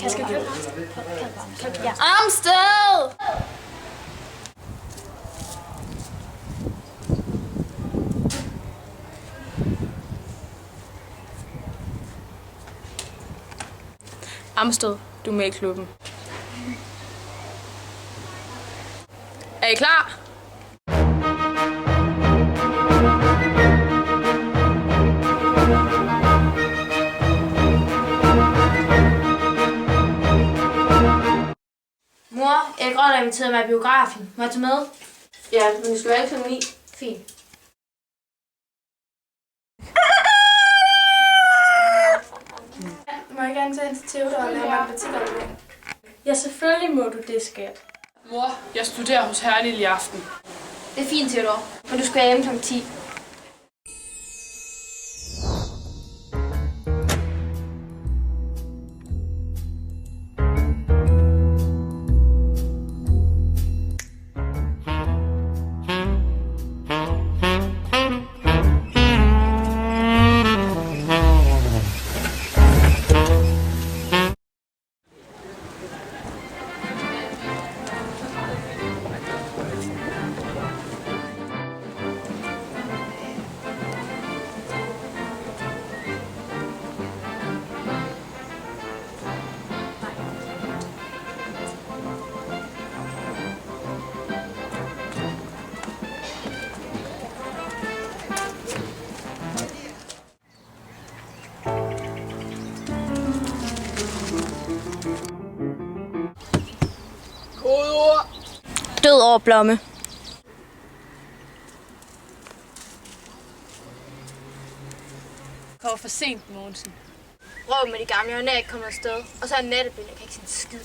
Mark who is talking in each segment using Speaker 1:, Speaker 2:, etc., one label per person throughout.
Speaker 1: jeg skal købe ham? Ja. Amsted!
Speaker 2: Amsted, du er med i klubben. Er I klar?
Speaker 1: Mor, jeg kan godt have inviteret mig i biografen. Må jeg tage med?
Speaker 2: Ja, men du skal være kl. 9.
Speaker 1: Fint.
Speaker 3: Må jeg gerne tage ind til Theodor og lave matematikaflevering?
Speaker 2: Ja, selvfølgelig må du det, skat. Mor, jeg studerer hos Hernil i aften.
Speaker 1: Det er fint, Theodor. Men du skal være hjemme kl. 10.
Speaker 2: Kodeord.
Speaker 1: Død over blomme.
Speaker 2: Kommer for sent, Mogensen.
Speaker 1: Røv med de gamle, jeg er ikke kommet afsted. Og så er nattebind, jeg kan ikke se en skid.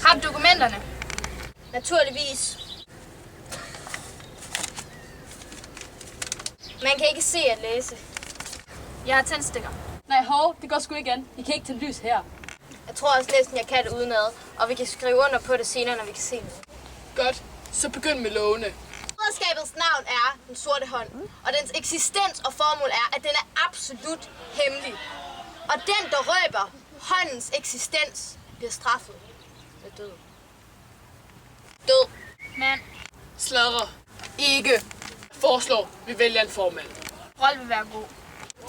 Speaker 3: Har du dokumenterne?
Speaker 1: Naturligvis. Man kan ikke se at læse.
Speaker 3: Jeg har tændstikker.
Speaker 2: Nej, hov, det går sgu ikke an. I kan ikke tænde lys her.
Speaker 1: Jeg tror også næsten, jeg kan det udenad. Og vi kan skrive under på det senere, når vi kan se det.
Speaker 2: Godt, så begynd med lovene.
Speaker 1: Broderskabets navn er den sorte hånd. Og dens eksistens og formål er, at den er absolut hemmelig. Og den, der røber håndens eksistens, bliver straffet med død. Død.
Speaker 3: Men
Speaker 2: Sladre. Ikke. Jeg foreslår, vi vælger en formand.
Speaker 3: Rold vil være god.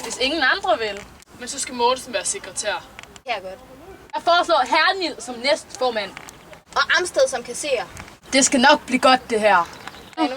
Speaker 2: Hvis ingen andre vil. Men så skal Mortensen være sekretær.
Speaker 1: Her er godt.
Speaker 2: Jeg foreslår Hernil som næstformand.
Speaker 1: Og Amsted som kasserer.
Speaker 2: Det skal nok blive godt, det her.
Speaker 1: Hvad nu?